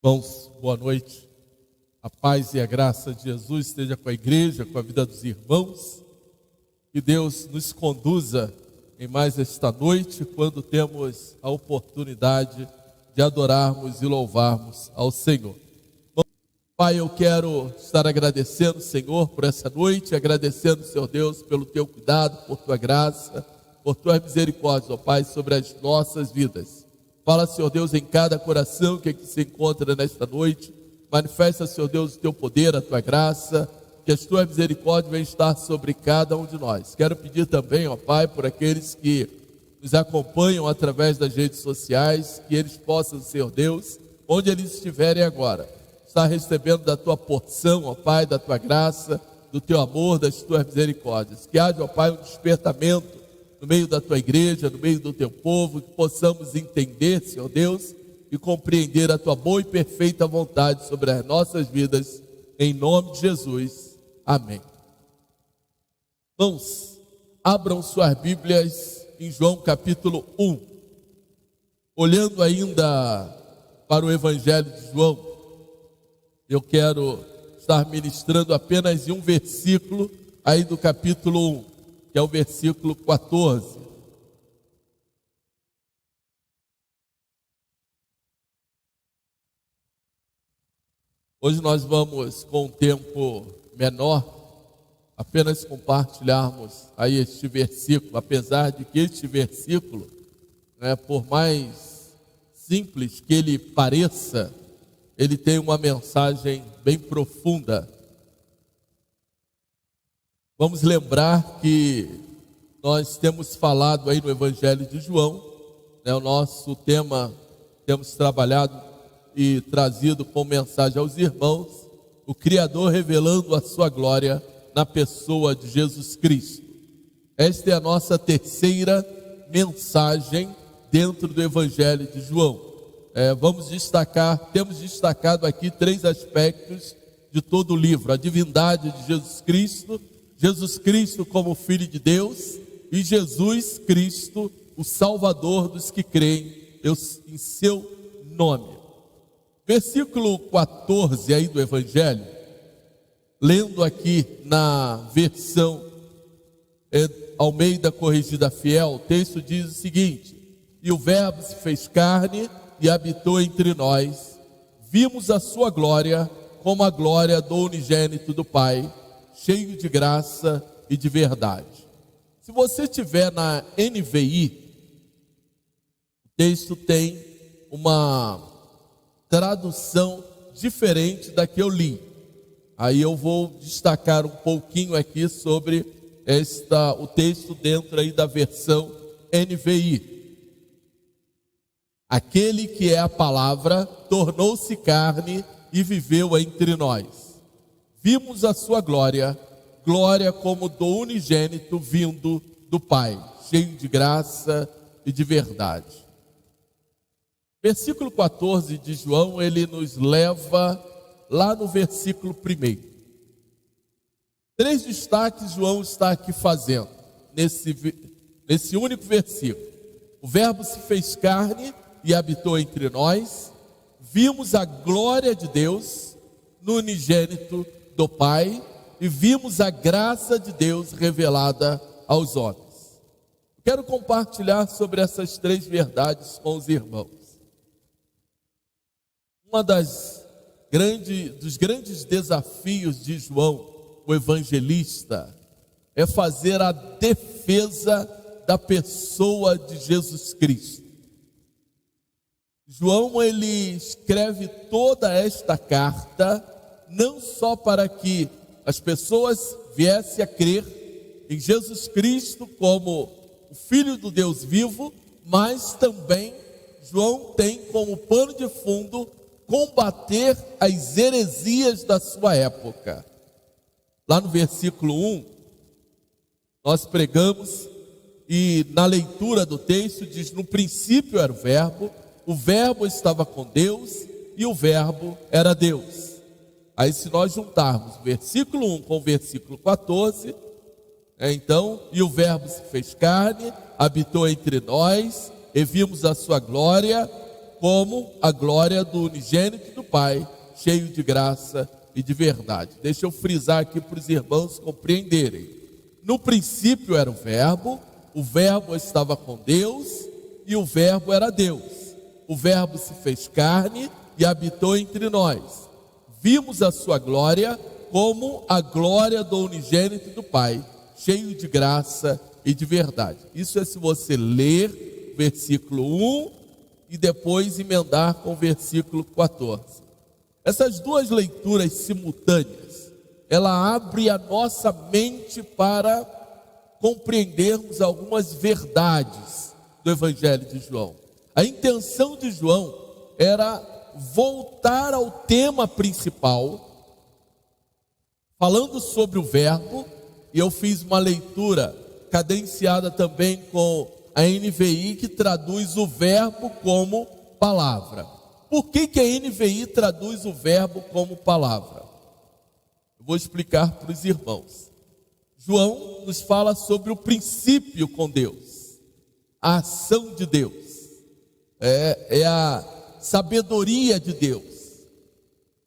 Irmãos, boa noite. A paz e a graça de Jesus esteja com a igreja, com a vida dos irmãos. Que Deus nos conduza em mais esta noite, quando temos a oportunidade de adorarmos e louvarmos ao Senhor. Pai, eu quero estar agradecendo, Senhor, por essa noite, agradecendo, Senhor Deus, pelo Teu cuidado, por Tua graça, por Tua misericórdia, ó Pai, sobre as nossas vidas. Fala, Senhor Deus, em cada coração que aqui se encontra nesta noite. Manifesta, Senhor Deus, o Teu poder, a Tua graça, que as Tuas misericórdias venham estar sobre cada um de nós. Quero pedir também, ó Pai, por aqueles que nos acompanham através das redes sociais, que eles possam, Senhor Deus, onde eles estiverem agora, estar recebendo da Tua porção, ó Pai, da Tua graça, do Teu amor, das Tuas misericórdias. Que haja, ó Pai, um despertamento no meio da Tua igreja, no meio do Teu povo, que possamos entender, Senhor Deus, e compreender a Tua boa e perfeita vontade sobre as nossas vidas, em nome de Jesus, amém. Irmãos, abram suas Bíblias em João capítulo 1, olhando ainda para o Evangelho de João. Eu quero estar ministrando apenas em um versículo aí do capítulo 1, que é o versículo 14. Hoje nós vamos, com um tempo menor, apenas compartilharmos aí este versículo, apesar de que este versículo, por mais simples que ele pareça, ele tem uma mensagem bem profunda. Vamos lembrar que nós temos falado aí no Evangelho de João, o nosso tema, temos trabalhado e trazido como mensagem aos irmãos, o Criador revelando a sua glória na pessoa de Jesus Cristo. Esta é a nossa terceira mensagem dentro do Evangelho de João. Temos destacado aqui três aspectos de todo o livro: a divindade de Jesus Cristo como Filho de Deus e Jesus Cristo, o Salvador dos que creem em seu nome. Versículo 14 aí do Evangelho, lendo aqui na versão Almeida Corrigida Fiel, o texto diz o seguinte: e o Verbo se fez carne e habitou entre nós, vimos a sua glória como a glória do unigênito do Pai, cheio de graça e de verdade. Se você estiver na NVI, o texto tem uma tradução diferente da que eu li. Aí eu vou destacar um pouquinho aqui sobre o texto dentro aí da versão NVI. Aquele que é a palavra tornou-se carne e viveu entre nós. Vimos a sua glória, glória como do unigênito vindo do Pai, cheio de graça e de verdade. Versículo 14 de João, ele nos leva lá no versículo 1. Três destaques João está aqui fazendo, nesse único versículo. O Verbo se fez carne e habitou entre nós, vimos a glória de Deus no unigênito do Pai e vimos a graça de Deus revelada aos homens. Quero compartilhar sobre essas três verdades com os irmãos. Dos grandes desafios de João, o evangelista, é fazer a defesa da pessoa de Jesus Cristo. João, ele escreve toda esta carta não só para que as pessoas viessem a crer em Jesus Cristo como o Filho do Deus vivo, mas também João tem como pano de fundo combater as heresias da sua época. Lá no versículo 1, nós pregamos e na leitura do texto diz: no princípio era o Verbo estava com Deus e o Verbo era Deus. Aí se nós juntarmos o versículo 1 com o versículo 14, então, e o Verbo se fez carne, habitou entre nós, e vimos a sua glória, como a glória do unigênito do Pai, cheio de graça e de verdade. Deixa eu frisar aqui para os irmãos compreenderem. No princípio era o Verbo estava com Deus e o Verbo era Deus. O Verbo se fez carne e habitou entre nós. Vimos a sua glória como a glória do unigênito do Pai, cheio de graça e de verdade. Isso é se você ler versículo 1 e depois emendar com o versículo 14. Essas duas leituras simultâneas, ela abre a nossa mente para compreendermos algumas verdades do Evangelho de João. A intenção de João era voltar ao tema principal, falando sobre o Verbo, e eu fiz uma leitura cadenciada também com a NVI, que traduz o Verbo como palavra. Por que a NVI traduz o Verbo como palavra? Eu vou explicar para os irmãos. João nos fala sobre o princípio com Deus, a ação de Deus, é a sabedoria de Deus,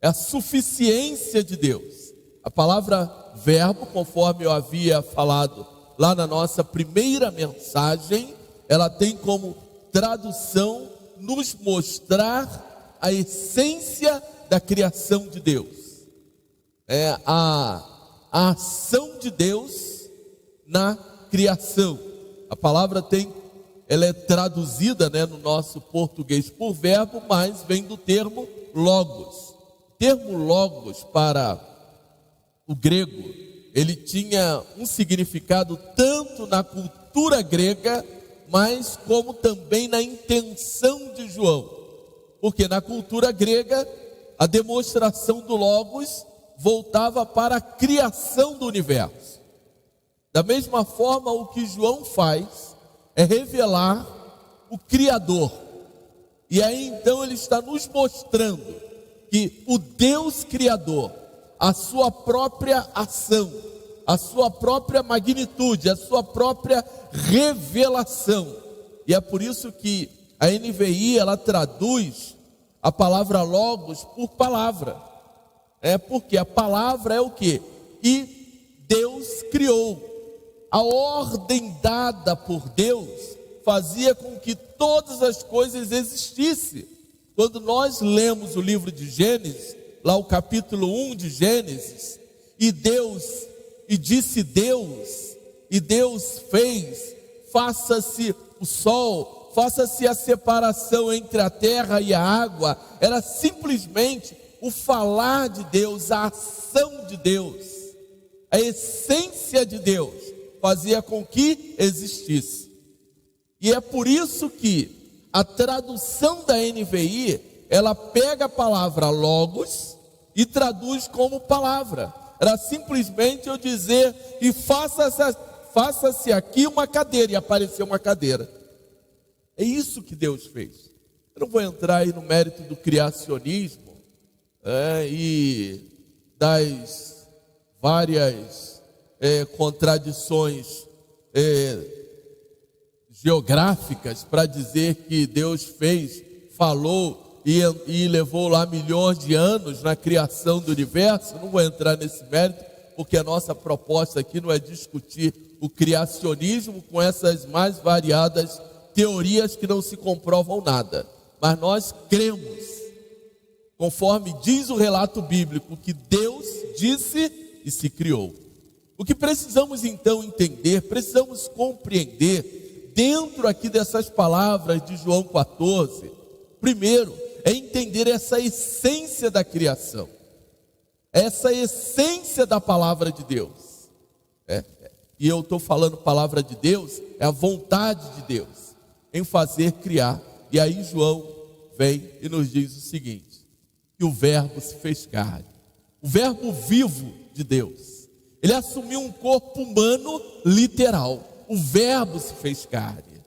é a suficiência de Deus. A palavra verbo, conforme eu havia falado lá na nossa primeira mensagem, ela tem como tradução nos mostrar a essência da criação de Deus. É a ação de Deus na criação. A palavra ela é traduzida, no nosso português por verbo, mas vem do termo logos. O termo logos para o grego, ele tinha um significado tanto na cultura grega, mas como também na intenção de João. Porque na cultura grega, a demonstração do logos voltava para a criação do universo. Da mesma forma, o que João faz é revelar o Criador. E aí então ele está nos mostrando que o Deus Criador, a sua própria ação, a sua própria magnitude, a sua própria revelação. E é por isso que a NVI, ela traduz a palavra logos por palavra. Porque a palavra é o quê? E Deus criou. A ordem dada por Deus fazia com que todas as coisas existissem. Quando nós lemos o livro de Gênesis, lá o capítulo 1 de Gênesis, e disse Deus, e Deus fez, faça-se o sol, faça-se a separação entre a terra e a água. Era simplesmente o falar de Deus, a ação de Deus, a essência de Deus fazia com que existisse. E é por isso que a tradução da NVI, ela pega a palavra logos e traduz como palavra. Era simplesmente eu dizer, e faça-se aqui uma cadeira, e apareceu uma cadeira. É isso que Deus fez. Eu não vou entrar aí no mérito do criacionismo, e das várias contradições geográficas para dizer que Deus fez, falou e levou lá milhões de anos na criação do universo. Não vou entrar nesse mérito, porque a nossa proposta aqui não é discutir o criacionismo com essas mais variadas teorias que não se comprovam nada. Mas nós cremos, conforme diz o relato bíblico, que Deus disse e se criou. O que precisamos então entender, precisamos compreender, dentro aqui dessas palavras de João 14, primeiro, é entender essa essência da criação, essa essência da palavra de Deus. E eu estou falando palavra de Deus, é a vontade de Deus em fazer criar. E aí João vem e nos diz o seguinte, que o Verbo se fez carne, o Verbo vivo de Deus. Ele assumiu um corpo humano literal. O Verbo se fez carne.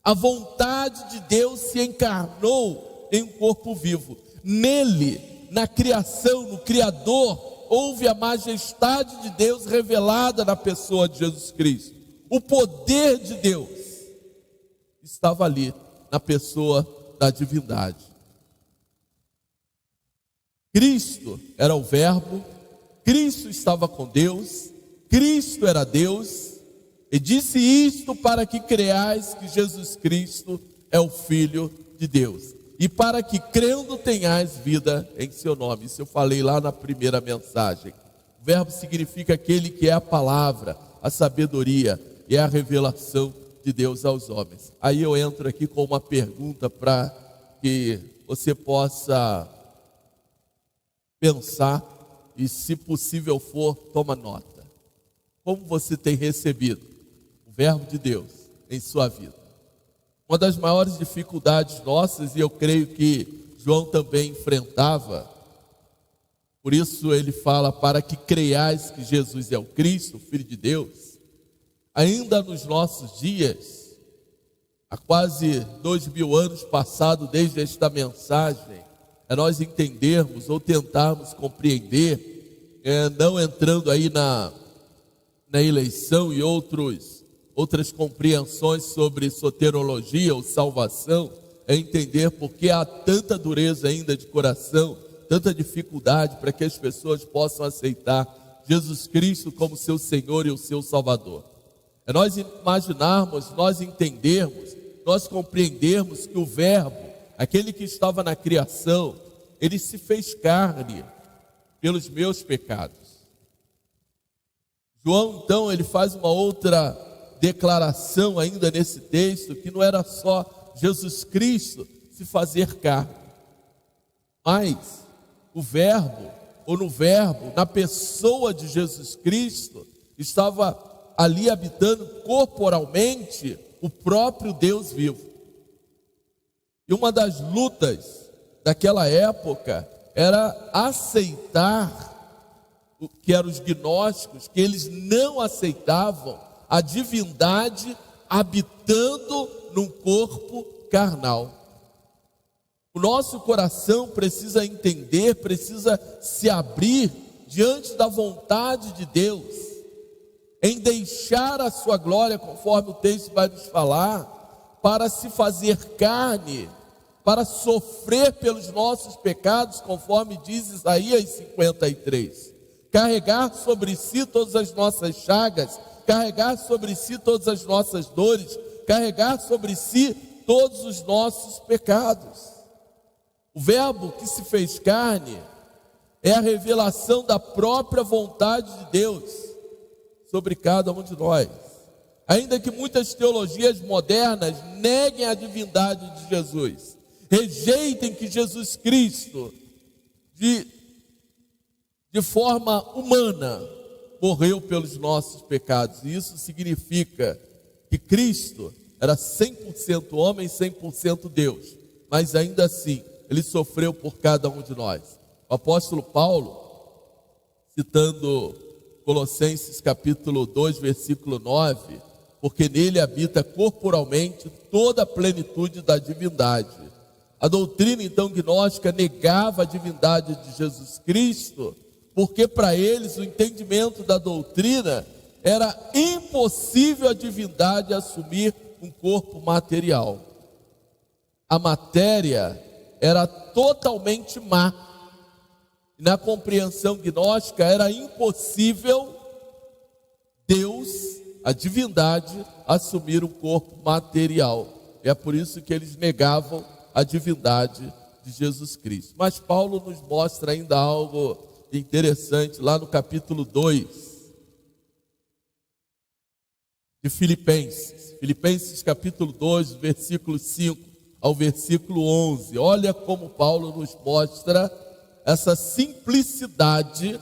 A vontade de Deus se encarnou em um corpo vivo. Nele, na criação, no Criador, houve a majestade de Deus revelada na pessoa de Jesus Cristo. O poder de Deus estava ali, na pessoa da divindade. Cristo era o Verbo, Cristo estava com Deus, Cristo era Deus, e disse isto para que creiais que Jesus Cristo é o Filho de Deus, e para que crendo tenhais vida em seu nome. Isso eu falei lá na primeira mensagem. O Verbo significa aquele que é a palavra, a sabedoria e a revelação de Deus aos homens. Aí eu entro aqui com uma pergunta para que você possa pensar e, se possível for, toma nota. Como você tem recebido o Verbo de Deus em sua vida? Uma das maiores dificuldades nossas, e eu creio que João também enfrentava, por isso ele fala para que creiais que Jesus é o Cristo, o Filho de Deus. Ainda nos nossos dias, há quase 2000 anos passados desde esta mensagem, é nós entendermos ou tentarmos compreender, não entrando aí na eleição e outras compreensões sobre soterologia ou salvação, é entender por que há tanta dureza ainda de coração, tanta dificuldade para que as pessoas possam aceitar Jesus Cristo como seu Senhor e o seu Salvador. É nós imaginarmos, nós entendermos, nós compreendermos que o Verbo, aquele que estava na criação, ele se fez carne pelos meus pecados. João, então, ele faz uma outra declaração ainda nesse texto, que não era só Jesus Cristo se fazer carne, mas o Verbo, ou no Verbo, na pessoa de Jesus Cristo, estava ali habitando corporalmente o próprio Deus vivo. E uma das lutas daquela época era aceitar o que eram os gnósticos, que eles não aceitavam a divindade habitando num corpo carnal. O nosso coração precisa entender, precisa se abrir diante da vontade de Deus, em deixar a sua glória, conforme o texto vai nos falar, para se fazer carne, para sofrer pelos nossos pecados, conforme diz Isaías 53. Carregar sobre si todas as nossas chagas, carregar sobre si todas as nossas dores, carregar sobre si todos os nossos pecados. O Verbo que se fez carne é a revelação da própria vontade de Deus sobre cada um de nós. Ainda que muitas teologias modernas neguem a divindade de Jesus, rejeitem que Jesus Cristo, de forma humana, morreu pelos nossos pecados. E isso significa que Cristo era 100% homem, 100% Deus, mas ainda assim, ele sofreu por cada um de nós. O apóstolo Paulo, citando Colossenses capítulo 2, versículo 9, porque nele habita corporalmente toda a plenitude da divindade. A doutrina então gnóstica negava a divindade de Jesus Cristo, porque para eles o entendimento da doutrina era impossível a divindade assumir um corpo material. A matéria era totalmente má. Na compreensão gnóstica era impossível Deus, a divindade, assumir um corpo material. É por isso que eles negavam a divindade de Jesus Cristo. Mas Paulo nos mostra ainda algo interessante lá no capítulo 2 de Filipenses. Filipenses capítulo 2, versículo 5 ao versículo 11. Olha como Paulo nos mostra essa simplicidade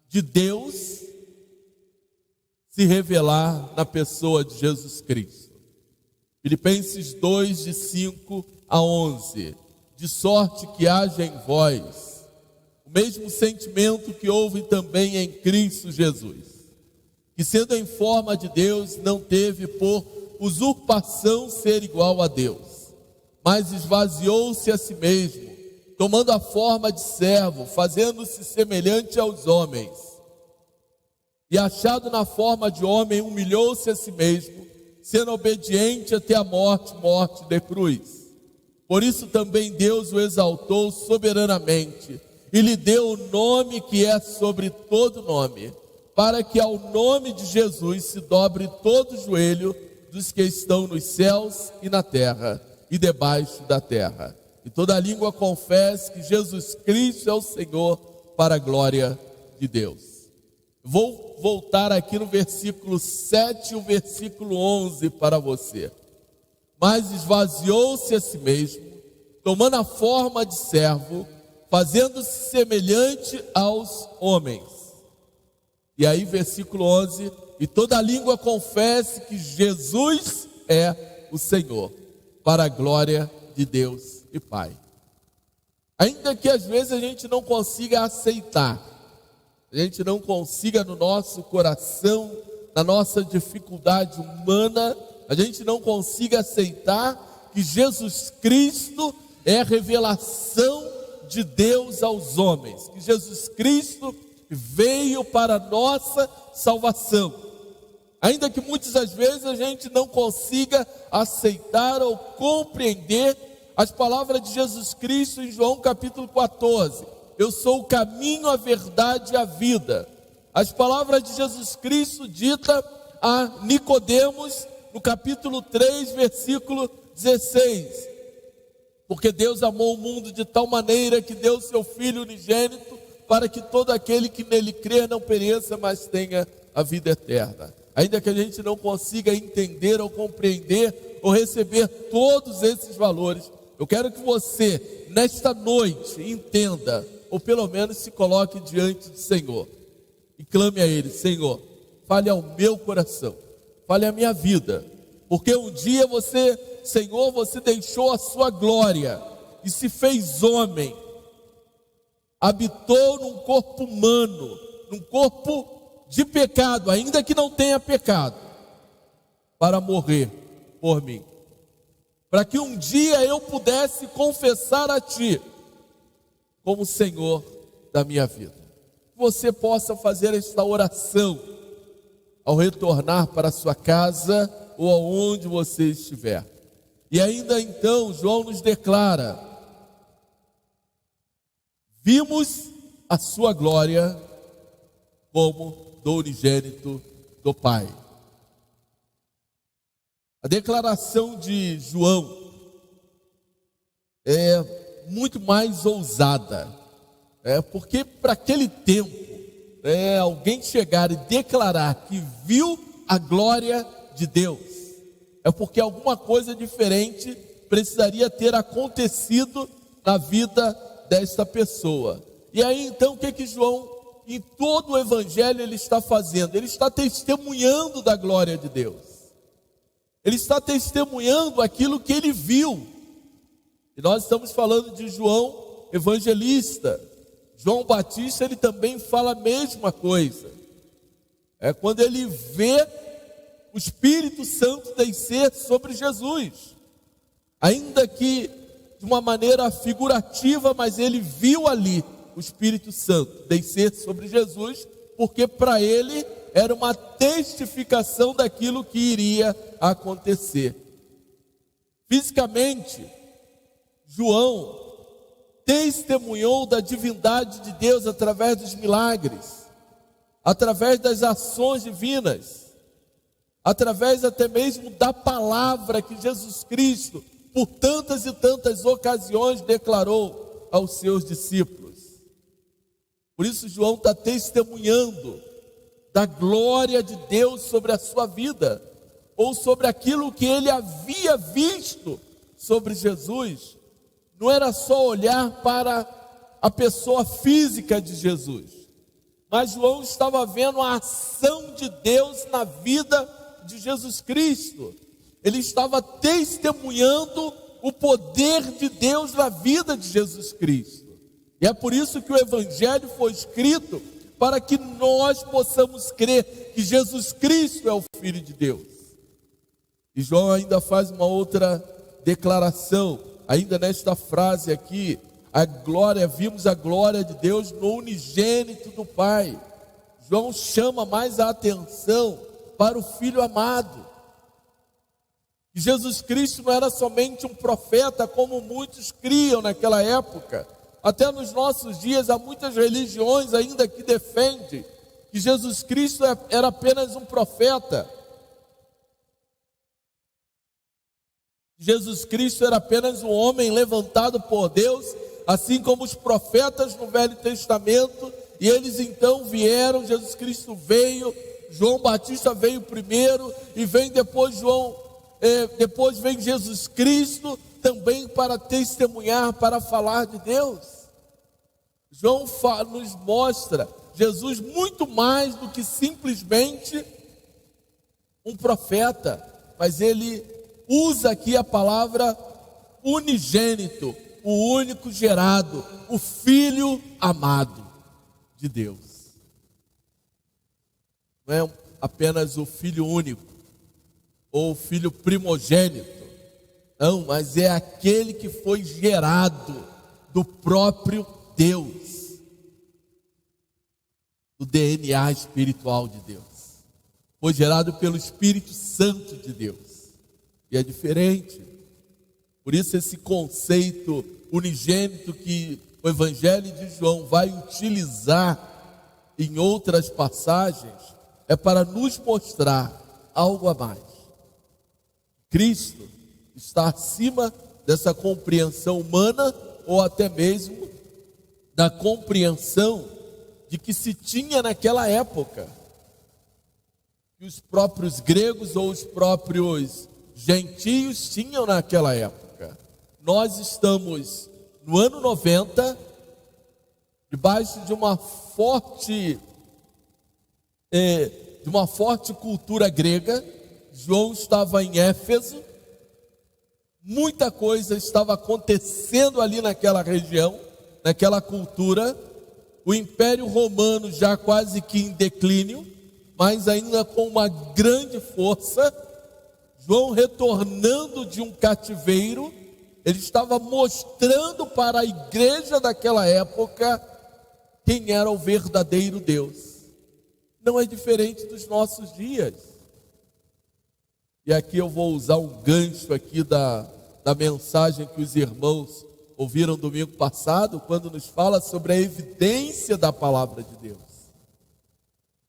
de Deus se revelar na pessoa de Jesus Cristo. Filipenses 2, de 5 a 11. De sorte que haja em vós o mesmo sentimento que houve também em Cristo Jesus, que sendo em forma de Deus, não teve por usurpação ser igual a Deus, mas esvaziou-se a si mesmo, tomando a forma de servo, fazendo-se semelhante aos homens. E achado na forma de homem, humilhou-se a si mesmo, sendo obediente até a morte, morte de cruz. Por isso também Deus o exaltou soberanamente e lhe deu o nome que é sobre todo nome, para que ao nome de Jesus se dobre todo o joelho dos que estão nos céus e na terra e debaixo da terra, e toda língua confesse que Jesus Cristo é o Senhor, para a glória de Deus. Vou voltar aqui no versículo 7 e o versículo 11 para você. Mas esvaziou-se a si mesmo, tomando a forma de servo, fazendo-se semelhante aos homens. E aí versículo 11, e toda língua confesse que Jesus é o Senhor, para a glória de Deus e Pai. Ainda que às vezes a gente não consiga aceitar, a gente não consiga no nosso coração, na nossa dificuldade humana, a gente não consiga aceitar que Jesus Cristo é a revelação de Deus aos homens, que Jesus Cristo veio para a nossa salvação. Ainda que muitas das vezes a gente não consiga aceitar ou compreender as palavras de Jesus Cristo em João capítulo 14. Eu sou o caminho, a verdade e a vida. As palavras de Jesus Cristo dita a Nicodemos no capítulo 3, versículo 16. Porque Deus amou o mundo de tal maneira que deu seu Filho unigênito, para que todo aquele que nele crê não pereça, mas tenha a vida eterna. Ainda que a gente não consiga entender ou compreender ou receber todos esses valores, eu quero que você, nesta noite, entenda, ou pelo menos se coloque diante do Senhor e clame a Ele: Senhor, fale ao meu coração, fale à minha vida, porque um dia você, Senhor, você deixou a sua glória e se fez homem, habitou num corpo humano, num corpo de pecado, ainda que não tenha pecado, para morrer por mim, para que um dia eu pudesse confessar a Ti como Senhor da minha vida. Você possa fazer esta oração ao retornar para a sua casa ou aonde você estiver. E ainda então João nos declara: vimos a sua glória como do unigênito do Pai. A declaração de João é muito mais ousada, porque para aquele tempo, alguém chegar e declarar que viu a glória de Deus, é porque alguma coisa diferente precisaria ter acontecido na vida desta pessoa. E aí então o que João, em todo o evangelho, ele está fazendo? Ele está testemunhando da glória de Deus. Ele está testemunhando aquilo que ele viu. E nós estamos falando de João evangelista. João Batista, ele também fala a mesma coisa. É quando ele vê o Espírito Santo descer sobre Jesus. Ainda que de uma maneira figurativa, mas ele viu ali o Espírito Santo descer sobre Jesus, porque para ele era uma testificação daquilo que iria acontecer. Fisicamente, João testemunhou da divindade de Deus através dos milagres, através das ações divinas, através até mesmo da palavra que Jesus Cristo, por tantas e tantas ocasiões, declarou aos seus discípulos. Por isso João está testemunhando da glória de Deus sobre a sua vida, ou sobre aquilo que ele havia visto sobre Jesus. Não era só olhar para a pessoa física de Jesus, mas João estava vendo a ação de Deus na vida de Jesus Cristo. Ele estava testemunhando o poder de Deus na vida de Jesus Cristo. E é por isso que o Evangelho foi escrito, para que nós possamos crer que Jesus Cristo é o Filho de Deus. E João ainda faz uma outra declaração, ainda nesta frase aqui: a glória, vimos a glória de Deus no unigênito do Pai. João chama mais a atenção para o Filho amado. que Jesus Cristo não era somente um profeta, como muitos criam naquela época. Até nos nossos dias há muitas religiões ainda que defendem que Jesus Cristo era apenas um profeta. Jesus Cristo era apenas um homem levantado por Deus, assim como os profetas no Velho Testamento, e eles então vieram, Jesus Cristo veio, João Batista veio primeiro, e vem depois depois vem Jesus Cristo também para testemunhar, para falar de Deus. João nos mostra Jesus muito mais do que simplesmente um profeta, mas ele usa aqui a palavra unigênito, o único gerado, o Filho amado de Deus. Não é apenas o Filho único, ou o Filho primogênito, não, mas é aquele que foi gerado do próprio Deus, do DNA espiritual de Deus, foi gerado pelo Espírito Santo de Deus, e é diferente. Por isso esse conceito unigênito que o Evangelho de João vai utilizar em outras passagens, é para nos mostrar algo a mais. Cristo está acima dessa compreensão humana, ou até mesmo da compreensão de que se tinha naquela época, que os próprios gregos ou os próprios gentios tinham naquela época. Nós estamos no ano 90, debaixo de uma forte cultura grega. João estava em Éfeso, muita coisa estava acontecendo ali naquela região, naquela cultura. O Império Romano já quase que em declínio, mas ainda com uma grande força. João, retornando de um cativeiro, ele estava mostrando para a igreja daquela época quem era o verdadeiro Deus. Não é diferente dos nossos dias. E aqui eu vou usar um gancho aqui da mensagem que os irmãos ouviram domingo passado, quando nos fala sobre a evidência da palavra de Deus.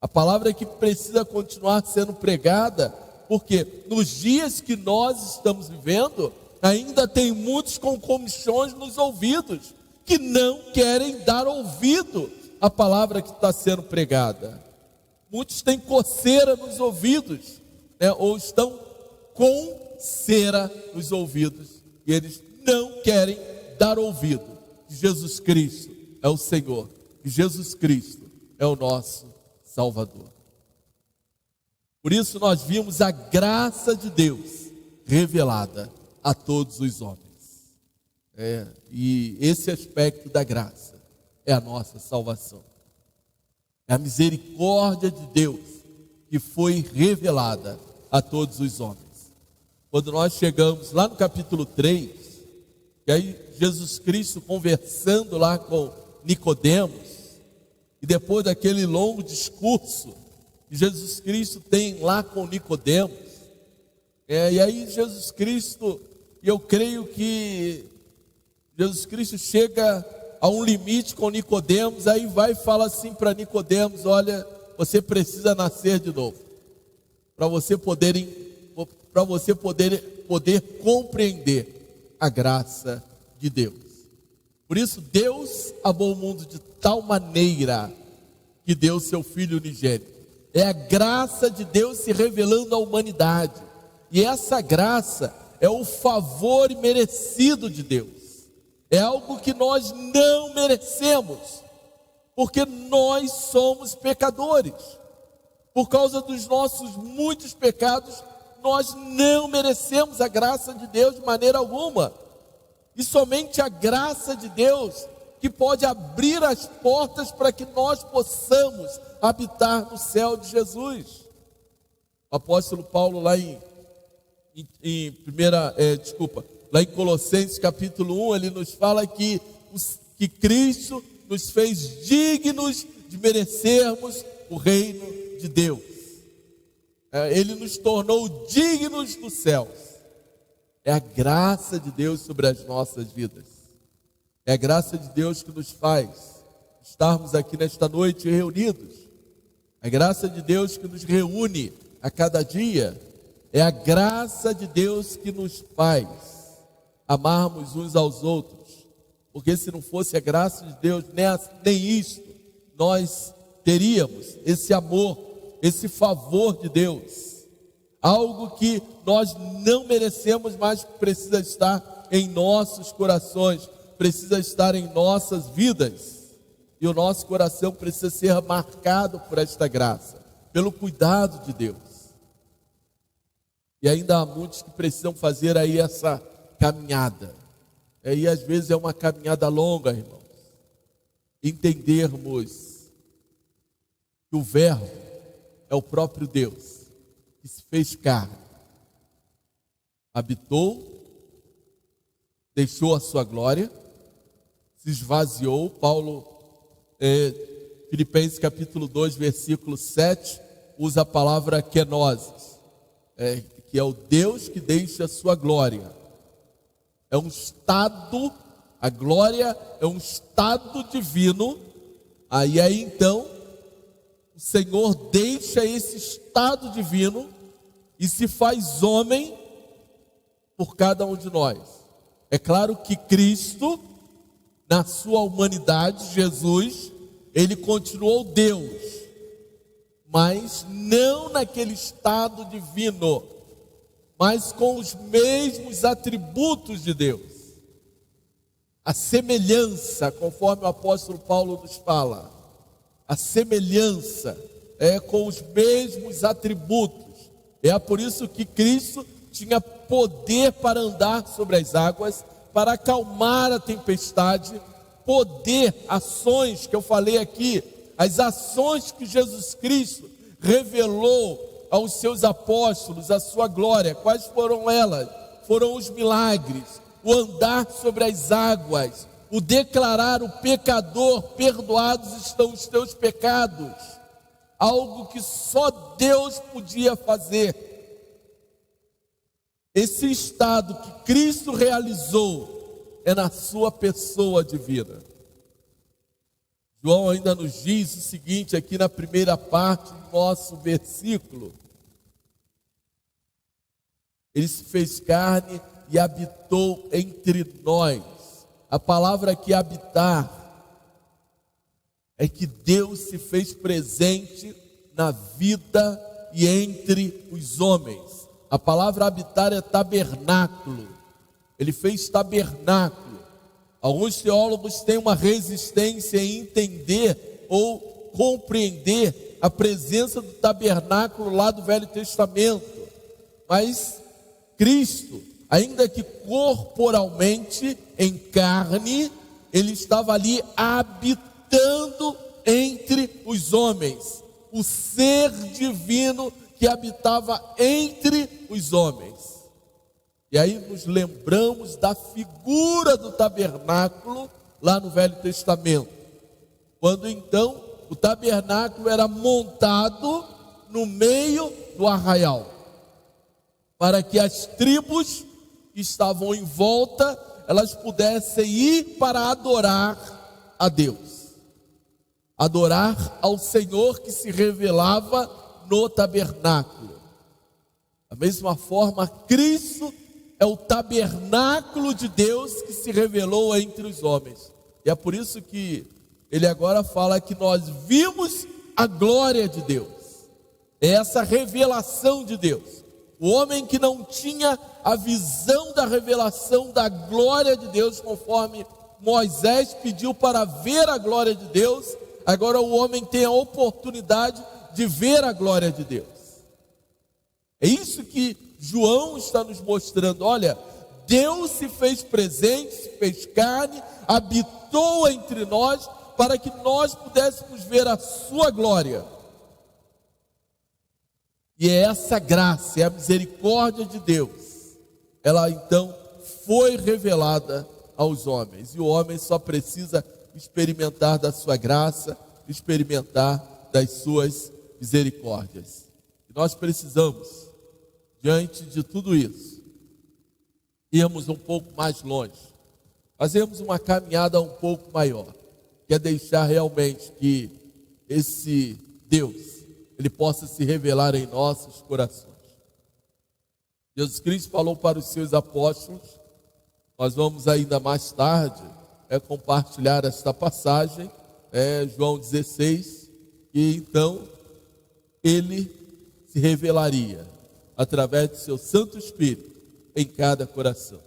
A palavra que precisa continuar sendo pregada, porque nos dias que nós estamos vivendo, ainda tem muitos com comichões nos ouvidos, que não querem dar ouvido à palavra que está sendo pregada. Muitos têm coceira nos ouvidos, ou estão com cera nos ouvidos, e eles não querem dar ouvido que Jesus Cristo é o Senhor, que Jesus Cristo é o nosso Salvador. Por isso nós vimos a graça de Deus revelada a todos os homens. E esse aspecto da graça é a nossa salvação. É a misericórdia de Deus que foi revelada a todos os homens. Quando nós chegamos lá no capítulo 3, e aí Jesus Cristo conversando lá com Nicodemos, e depois daquele longo discurso que Jesus Cristo tem lá com Nicodemos, e aí Jesus Cristo, eu creio que Jesus Cristo chega a um limite com Nicodemos, aí vai e fala assim para Nicodemos: olha, você precisa nascer de novo, para você poder compreender a graça de Deus. Por isso Deus amou o mundo de tal maneira que deu seu Filho unigênito. É a graça de Deus se revelando à humanidade, e essa graça é o favor imerecido de Deus. É algo que nós não merecemos, porque nós somos pecadores. Por causa dos nossos muitos pecados, nós não merecemos a graça de Deus de maneira alguma. E somente a graça de Deus que pode abrir as portas para que nós possamos habitar no céu de Jesus. O apóstolo Paulo lá em Colossenses capítulo 1, ele nos fala que Cristo nos fez dignos de merecermos o reino de Deus. Ele nos tornou dignos dos céus. É a graça de Deus sobre as nossas vidas. É a graça de Deus que nos faz estarmos aqui nesta noite reunidos. A graça de Deus que nos reúne a cada dia. É a graça de Deus que nos faz amarmos uns aos outros. Porque se não fosse a graça de Deus, nem isto nós teríamos, esse amor, esse favor de Deus. Algo que nós não merecemos, mas precisa estar em nossos corações, precisa estar em nossas vidas. E o nosso coração precisa ser marcado por esta graça, pelo cuidado de Deus. E ainda há muitos que precisam fazer aí essa caminhada. E às vezes é uma caminhada longa, irmãos. Entendermos que o Verbo é o próprio Deus, que se fez carne, habitou, deixou a sua glória, se esvaziou. Paulo, Filipenses capítulo 2, versículo 7, usa a palavra kenosis, que é o Deus que deixa a sua glória. É um estado, a glória é um estado divino. Aí então, o Senhor deixa esse estado divino e se faz homem por cada um de nós. É claro que Cristo, na sua humanidade, Jesus, ele continuou Deus, mas não naquele estado divino, mas com os mesmos atributos de Deus. A semelhança, conforme o apóstolo Paulo nos fala, a semelhança é com os mesmos atributos. É por isso que Cristo tinha poder para andar sobre as águas, para acalmar a tempestade, poder, ações que eu falei aqui, as ações que Jesus Cristo revelou aos seus apóstolos, a sua glória. Quais foram elas? Foram os milagres, o andar sobre as águas, o declarar o pecador, perdoados estão os teus pecados, algo que só Deus podia fazer. Esse estado que Cristo realizou é na sua pessoa divina. João ainda nos diz o seguinte aqui na primeira parte do nosso versículo: ele se fez carne e habitou entre nós. A palavra aqui habitar é que Deus se fez presente na vida e entre os homens. A palavra habitar é tabernáculo. Ele fez tabernáculo. Alguns teólogos têm uma resistência em entender ou compreender a presença do tabernáculo lá do Velho Testamento. Mas Cristo, ainda que corporalmente, em carne, ele estava ali habitando entre os homens. O ser divino que habitava entre os homens. E aí nos lembramos da figura do tabernáculo lá no Velho Testamento. Quando então o tabernáculo era montado no meio do arraial, para que as tribos que estavam em volta, elas pudessem ir para adorar a Deus, adorar ao Senhor que se revelava no tabernáculo. Da mesma forma, Cristo é o tabernáculo de Deus que se revelou entre os homens. E é por isso que ele agora fala que nós vimos a glória de Deus. É essa revelação de Deus. O homem que não tinha a visão da revelação da glória de Deus, conforme Moisés pediu para ver a glória de Deus, agora o homem tem a oportunidade de ver a glória de Deus. É isso que João está nos mostrando. Olha, Deus se fez presente, se fez carne, habitou entre nós, para que nós pudéssemos ver a sua glória. E é essa graça, é a misericórdia de Deus, ela então foi revelada aos homens. E o homem só precisa experimentar da sua graça, experimentar das suas misericórdias. E nós precisamos, diante de tudo isso, irmos um pouco mais longe, fazermos uma caminhada um pouco maior, que é deixar realmente que esse Deus, Ele possa se revelar em nossos corações. Jesus Cristo falou para os seus apóstolos, nós vamos ainda mais tarde compartilhar esta passagem, João 16, e então Ele se revelaria através do seu Santo Espírito em cada coração.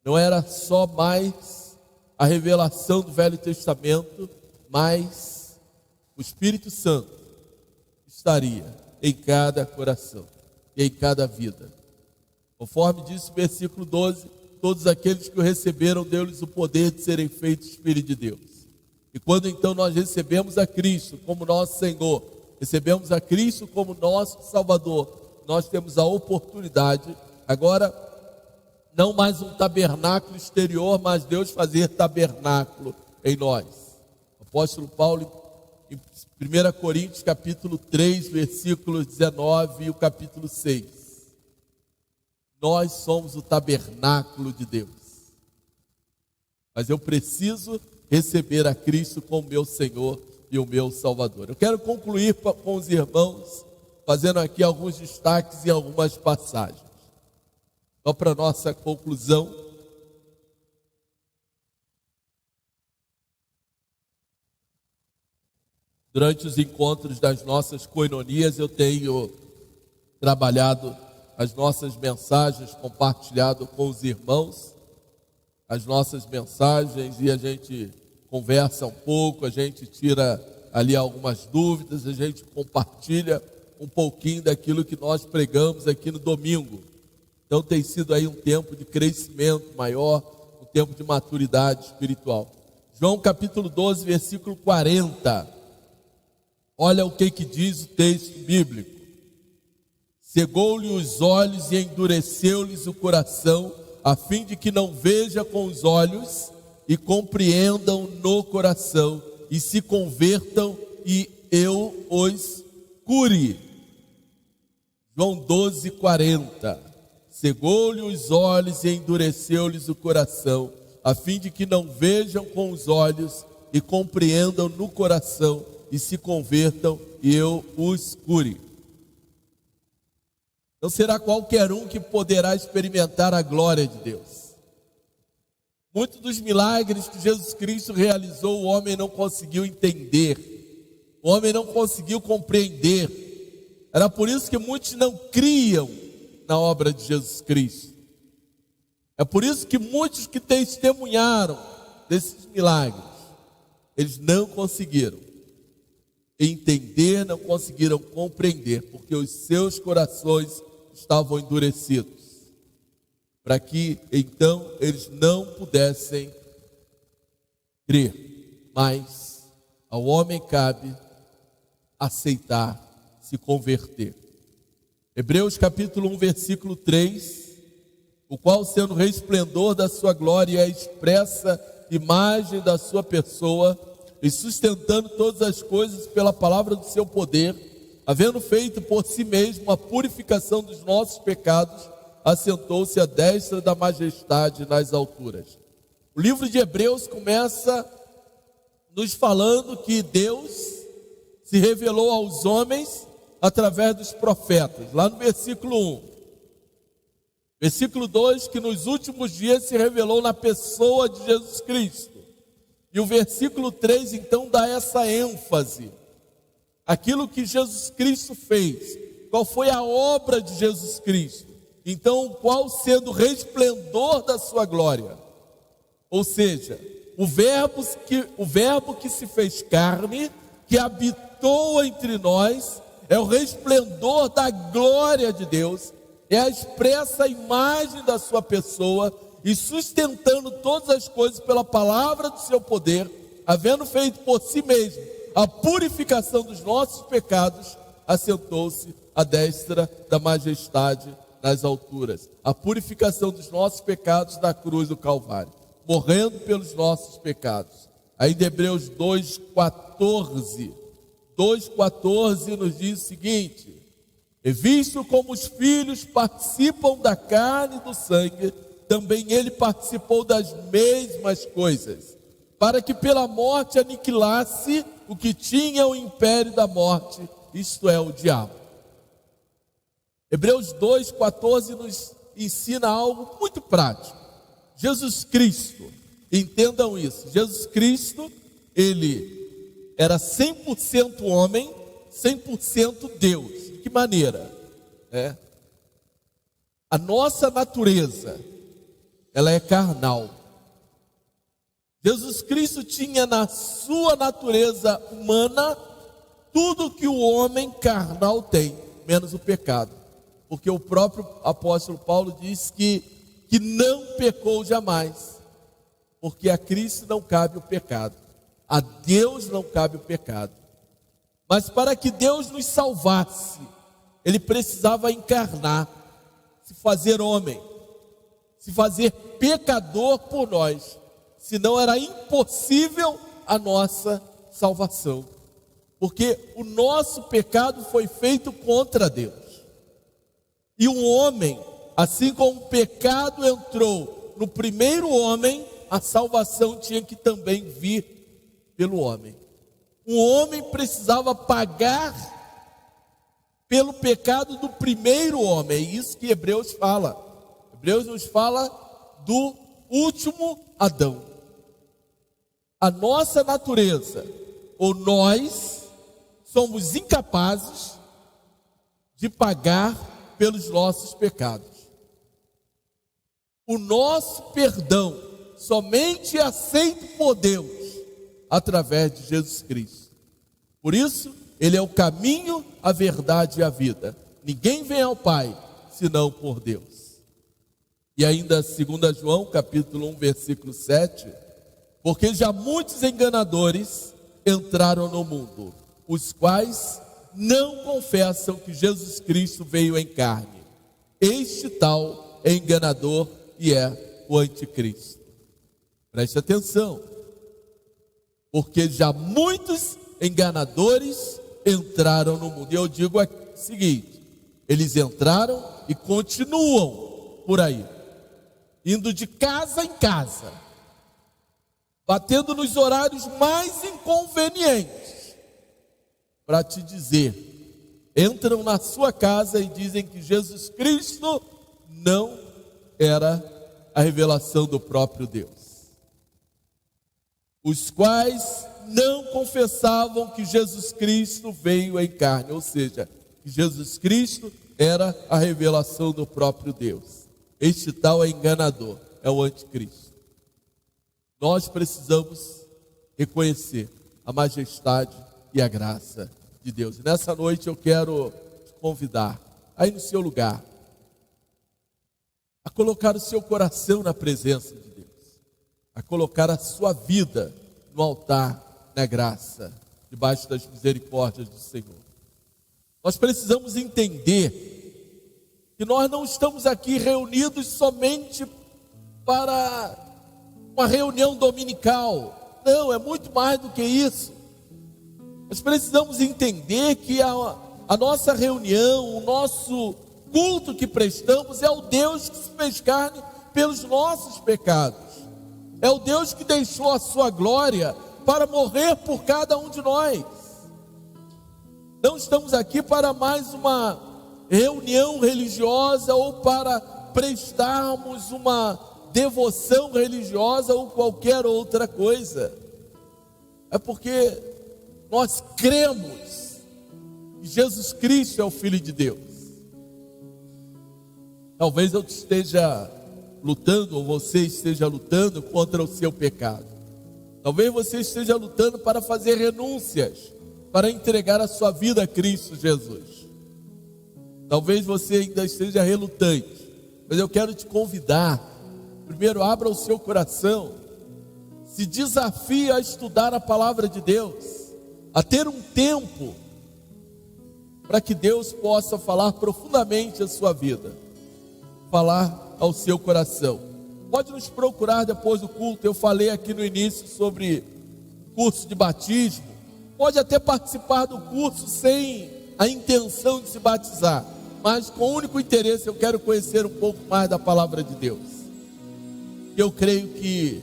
Não era só mais a revelação do Velho Testamento, mas o Espírito Santo estaria em cada coração e em cada vida. Conforme disse o versículo 12, todos aqueles que o receberam, deu-lhes o poder de serem feitos filhos de Deus. E quando então nós recebemos a Cristo como nosso Senhor, recebemos a Cristo como nosso Salvador, nós temos a oportunidade, agora, não mais um tabernáculo exterior, mas Deus fazer tabernáculo em nós. O apóstolo Paulo, em 1 Coríntios capítulo 3, versículos 19 e o capítulo 6. Nós somos o tabernáculo de Deus. Mas eu preciso receber a Cristo como meu Senhor e o meu Salvador. Eu quero concluir com os irmãos, fazendo aqui alguns destaques em algumas passagens. Só para nossa conclusão. Durante os encontros das nossas coinonias, eu tenho trabalhado as nossas mensagens, compartilhado com os irmãos as nossas mensagens, e a gente conversa um pouco, a gente tira ali algumas dúvidas, a gente compartilha um pouquinho daquilo que nós pregamos aqui no domingo. Então tem sido aí um tempo de crescimento maior, um tempo de maturidade espiritual. João capítulo 12, versículo 40. Olha o que diz o texto bíblico. Cegou-lhe os olhos e endureceu-lhes o coração, a fim de que não veja com os olhos e compreendam no coração e se convertam e eu os cure. João 12, 40. Cegou-lhe os olhos e endureceu-lhes o coração, a fim de que não vejam com os olhos e compreendam no coração e se convertam e eu os cure. Não será qualquer um que poderá experimentar a glória de Deus. Muitos dos milagres que Jesus Cristo realizou, o homem não conseguiu entender, o homem não conseguiu compreender. Era por isso que muitos não criam na obra de Jesus Cristo. É por isso que muitos que testemunharam desses milagres, eles não conseguiram entender, não conseguiram compreender, porque os seus corações estavam endurecidos, para que então eles não pudessem crer. Mas ao homem cabe aceitar, se converter. Hebreus capítulo 1, versículo 3, o qual sendo resplendor da sua glória e a expressa imagem da sua pessoa, e sustentando todas as coisas pela palavra do seu poder, havendo feito por si mesmo a purificação dos nossos pecados, assentou-se à destra da majestade nas alturas. O livro de Hebreus começa nos falando que Deus se revelou aos homens através dos profetas, lá no versículo 1. Versículo 2, que nos últimos dias se revelou na pessoa de Jesus Cristo. E o versículo 3 então dá essa ênfase. Aquilo que Jesus Cristo fez, qual foi a obra de Jesus Cristo? Então, qual sendo o resplendor da sua glória? Ou seja, o verbo que se fez carne, que habitou entre nós, é o resplendor da glória de Deus, é a expressa imagem da sua pessoa, e sustentando todas as coisas pela palavra do seu poder, havendo feito por si mesmo a purificação dos nossos pecados, assentou-se à destra da majestade nas alturas. A purificação dos nossos pecados na cruz do Calvário, morrendo pelos nossos pecados. Ainda Hebreus 2,14 nos diz o seguinte: e visto como os filhos participam da carne e do sangue, também ele participou das mesmas coisas, para que pela morte aniquilasse o que tinha o império da morte, isto é, o diabo. Hebreus 2,14 nos ensina algo muito prático. Jesus Cristo, entendam isso, Jesus Cristo, ele era 100% homem, 100% Deus. De que maneira? A nossa natureza, ela é carnal. Jesus Cristo tinha na sua natureza humana tudo que o homem carnal tem, menos o pecado. Porque o próprio apóstolo Paulo diz que não pecou jamais, porque a Cristo não cabe o pecado, a Deus não cabe o pecado. Mas para que Deus nos salvasse, ele precisava encarnar, se fazer homem, se fazer pecador por nós, senão era impossível a nossa salvação, porque o nosso pecado foi feito contra Deus. E um homem, assim como o pecado entrou no primeiro homem, a salvação tinha que também vir pelo homem. Um homem precisava pagar pelo pecado do primeiro homem. É isso que Hebreus fala. Hebreus nos fala do último Adão. A nossa natureza, ou nós, somos incapazes de pagar pelos nossos pecados. O nosso perdão somente é aceito por Deus através de Jesus Cristo. Por isso, ele é o caminho, a verdade e a vida. Ninguém vem ao Pai senão por Deus. E ainda 2 João, capítulo 1, versículo 7, porque já muitos enganadores entraram no mundo, os quais não confessam que Jesus Cristo veio em carne. Este tal é enganador e é o anticristo. Preste atenção, porque já muitos enganadores entraram no mundo. E eu digo o seguinte: eles entraram e continuam por aí, indo de casa em casa, batendo nos horários mais inconvenientes, para te dizer, entram na sua casa e dizem que Jesus Cristo não era a revelação do próprio Deus. Os quais não confessavam que Jesus Cristo veio em carne, ou seja, que Jesus Cristo era a revelação do próprio Deus. Este tal é enganador, é o anticristo. Nós precisamos reconhecer a majestade e a graça de Deus. E nessa noite eu quero te convidar, aí no seu lugar, a colocar o seu coração na presença de Deus, a colocar a sua vida no altar, na graça, debaixo das misericórdias do Senhor. Nós precisamos entender que nós não estamos aqui reunidos somente para uma reunião dominical. Não, é muito mais do que isso. Nós precisamos entender que a nossa reunião, o nosso culto que prestamos é o Deus que se fez carne pelos nossos pecados. É o Deus que deixou a sua glória para morrer por cada um de nós. Não estamos aqui para mais uma reunião religiosa ou para prestarmos uma devoção religiosa ou qualquer outra coisa. É porque nós cremos que Jesus Cristo é o Filho de Deus. Talvez eu esteja lutando, ou você esteja lutando contra o seu pecado. Talvez você esteja lutando para fazer renúncias, para entregar a sua vida a Cristo Jesus. Talvez você ainda esteja relutante, mas eu quero te convidar. Primeiro, abra o seu coração, se desafie a estudar a palavra de Deus, a ter um tempo para que Deus possa falar profundamente a sua vida, falar ao seu coração. Pode nos procurar depois do culto. Eu falei aqui no início sobre curso de batismo. Pode até participar do curso sem a intenção de se batizar, mas com o único interesse: eu quero conhecer um pouco mais da palavra de Deus. E eu creio que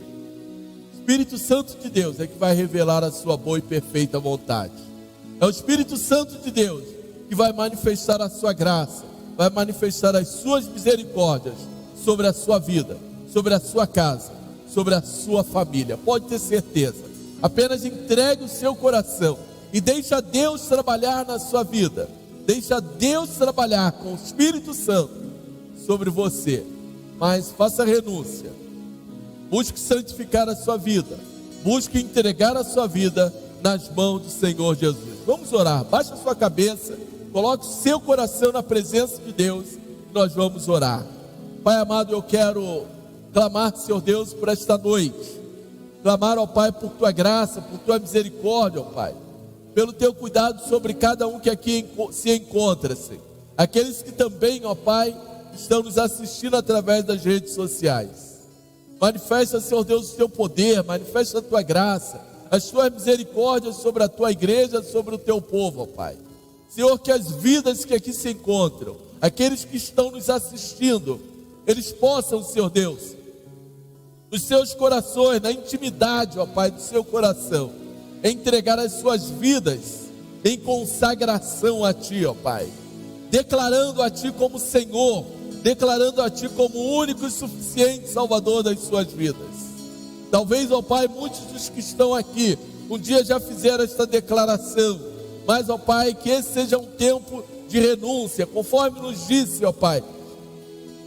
o Espírito Santo de Deus é que vai revelar a sua boa e perfeita vontade. É o Espírito Santo de Deus que vai manifestar a sua graça, vai manifestar as suas misericórdias sobre a sua vida, sobre a sua casa, sobre a sua família. Pode ter certeza. Apenas entregue o seu coração e deixa Deus trabalhar na sua vida. Deixa Deus trabalhar com o Espírito Santo sobre você. Mas faça renúncia. Busque santificar a sua vida. Busque entregar a sua vida nas mãos do Senhor Jesus. Vamos orar. Baixe a sua cabeça. Coloque o seu coração na presença de Deus. E nós vamos orar. Pai amado, eu quero clamar, Senhor Deus, por esta noite. Clamar, ó Pai, por Tua graça, por Tua misericórdia, ó Pai. Pelo Teu cuidado sobre cada um que aqui se encontra, Senhor. Aqueles que também, ó Pai, estão nos assistindo através das redes sociais. Manifesta, Senhor Deus, o Teu poder, manifesta a Tua graça, as Tuas misericórdias sobre a Tua igreja, sobre o Teu povo, ó Pai. Senhor, que as vidas que aqui se encontram, aqueles que estão nos assistindo, eles possam, Senhor Deus, nos seus corações, na intimidade, ó Pai, do seu coração, entregar as suas vidas em consagração a Ti, ó Pai, declarando a Ti como Senhor, declarando a Ti como o único e suficiente Salvador das suas vidas. Talvez, ó Pai, muitos dos que estão aqui um dia já fizeram esta declaração, mas, ó Pai, que esse seja um tempo de renúncia, conforme nos disse, ó Pai,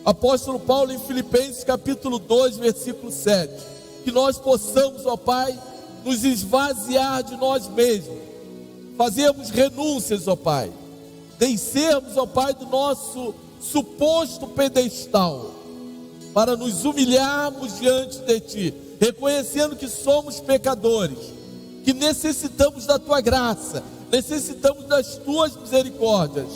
apóstolo Paulo em Filipenses capítulo 2, versículo 7, que nós possamos, ó Pai, nos esvaziar de nós mesmos, fazermos renúncias, ó Pai, descermos, ó Pai, do nosso suposto pedestal, para nos humilharmos diante de Ti, reconhecendo que somos pecadores, que necessitamos da Tua graça, necessitamos das Tuas misericórdias.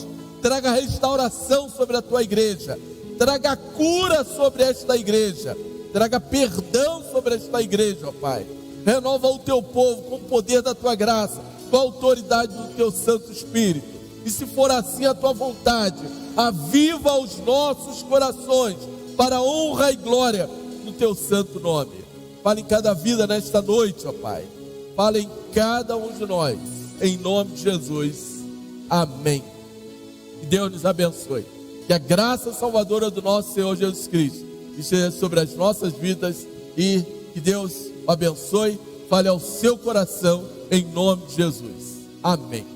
Traga restauração sobre a Tua igreja, traga cura sobre esta igreja, traga perdão sobre esta igreja, ó Pai. Renova o Teu povo com o poder da Tua graça, com a autoridade do Teu Santo Espírito. E se for assim a Tua vontade, aviva os nossos corações para a honra e glória do Teu santo nome. Fala em cada vida nesta noite, ó Pai. Fala em cada um de nós, em nome de Jesus. Amém. Que Deus nos abençoe. Que a graça salvadora do nosso Senhor Jesus Cristo esteja sobre as nossas vidas e que Deus o abençoe. Fale ao seu coração em nome de Jesus. Amém.